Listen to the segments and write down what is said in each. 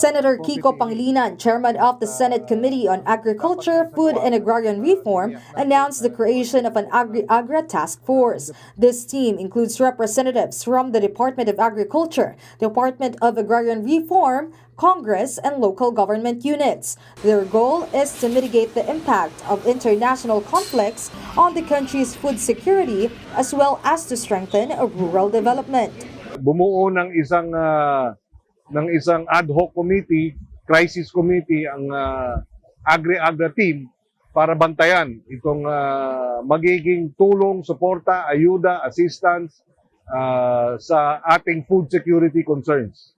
Senator Kiko Pangilinan, chairman of the Senate Committee on Agriculture, Food and Agrarian Reform, announced the creation of an Agri-Agra task force. This team includes representatives from the Department of Agriculture, Department of Agrarian Reform, Congress, and local government units. Their goal is to mitigate the impact of international conflicts on the country's food security as well as to strengthen rural development. Bumuo ng isang ad hoc committee, crisis committee ang Agri-Agra team para bantayan itong magiging tulong, suporta, ayuda, assistance sa ating food security concerns.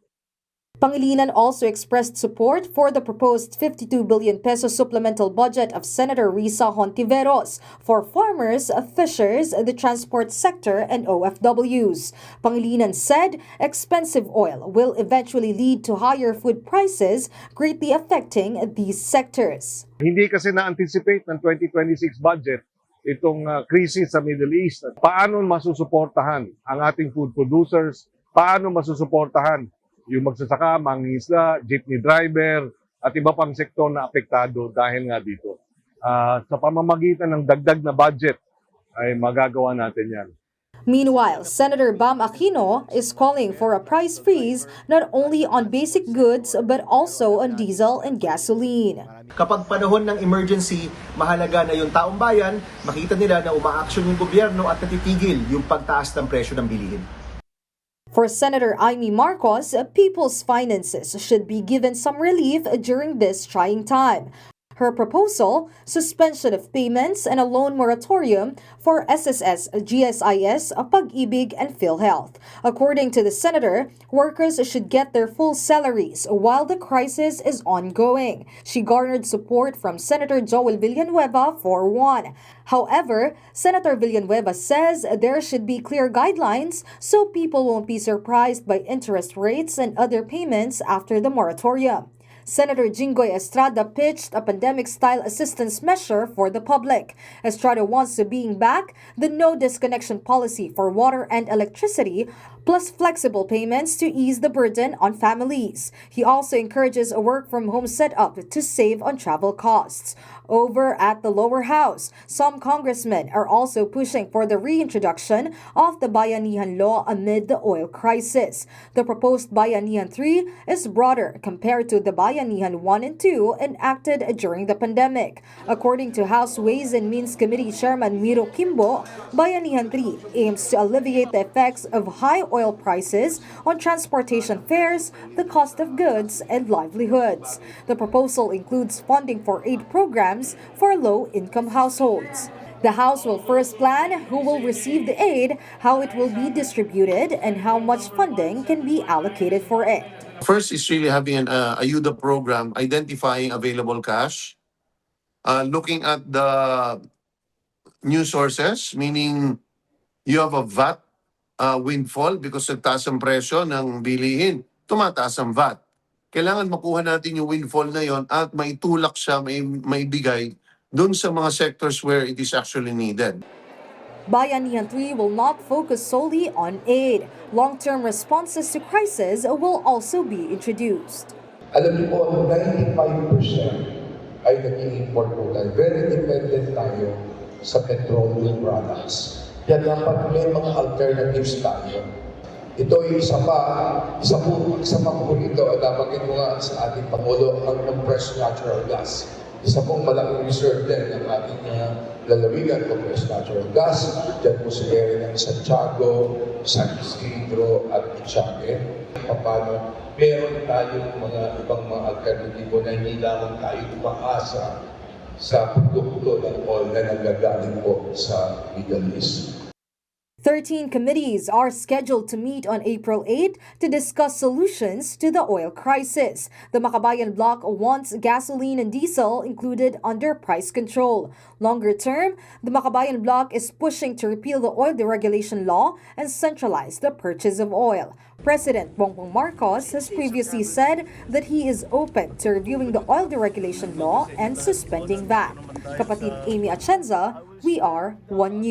Pangilinan also expressed support for the proposed 52 billion peso supplemental budget of Senator Risa Hontiveros for farmers, fishers, the transport sector, and OFWs. Pangilinan said expensive oil will eventually lead to higher food prices, greatly affecting these sectors. Hindi kasi na-anticipate ng 2026 budget itong krisis sa Middle East. Paano masusuportahan ang ating food producers? Paano masusuportahan yung magsasaka, mangingisda, jeepney driver, at iba pang sektor na apektado dahil nga dito. Sa pamamagitan ng dagdag na budget ay magagawa natin yan. Meanwhile, Senator Bam Aquino is calling for a price freeze not only on basic goods but also on diesel and gasoline. Kapag panahon ng emergency, mahalaga na yung taong bayan, makita nila na umaaksyon yung gobyerno at natitigil yung pagtaas ng presyo ng bilihin. For Senator Amy Marcos, people's finances should be given some relief during this trying time. Her proposal, suspension of payments and a loan moratorium for SSS, GSIS, Pag-ibig, and PhilHealth. According to the senator, workers should get their full salaries while the crisis is ongoing. She garnered support from Senator Joel Villanueva for one. However, Senator Villanueva says there should be clear guidelines so people won't be surprised by interest rates and other payments after the moratorium. Senator Jinggoy Estrada pitched a pandemic-style assistance measure for the public. Estrada wants to bring back the no disconnection policy for water and electricity, plus flexible payments to ease the burden on families. He also encourages a work-from-home setup to save on travel costs. Over at the lower house, some congressmen are also pushing for the reintroduction of the Bayanihan Law amid the oil crisis. The proposed Bayanihan 3 is broader compared to the Bayanihan 1 and 2 enacted during the pandemic. According to House Ways and Means Committee Chairman Miro Kimbo, Bayanihan 3 aims to alleviate the effects of high oil prices on transportation fares, the cost of goods, and livelihoods. The proposal includes funding for aid programs for low-income households. The House will first plan who will receive the aid, how it will be distributed, and how much funding can be allocated for it. First is really having an ayuda program, identifying available cash, looking at the new sources, meaning you have a VAT windfall because nagtaas ang presyo ng bilihin, tumataas ang VAT. Kailangan makuha natin yung windfall na yon at maitulak siya, maibigay dun sa mga sectors where it is actually needed. Bayanihan 3 will not focus solely on aid. Long-term responses to crisis will also be introduced. Alam niyo po, 95% ay nag-i-import po tayo. Very dependent tayo sa petroleum products. Kaya dapat may mga alternatives tayo. Ito ay isa pa po ito, nabanggit ko nga sa ating Pangulo, ang compressed natural gas. Isa pong malaking reserve din ng ating lalawigan, compressed natural gas. Diyan po sa area ng Santiago, San Isidro at Itiague. Paano meron tayong mga ibang mga alternatibo na hindi lamang tayo umaasa sa produkto ng oil na nanggagaling po sa Middle East. 13 committees are scheduled to meet on April 8 to discuss solutions to the oil crisis. The Makabayan bloc wants gasoline and diesel included under price control. Longer term, the Makabayan bloc is pushing to repeal the oil deregulation law and centralize the purchase of oil. President Bongbong Marcos has previously said that he is open to reviewing the oil deregulation law and suspending VAT. Kapatid Amy Atienza, we are One News.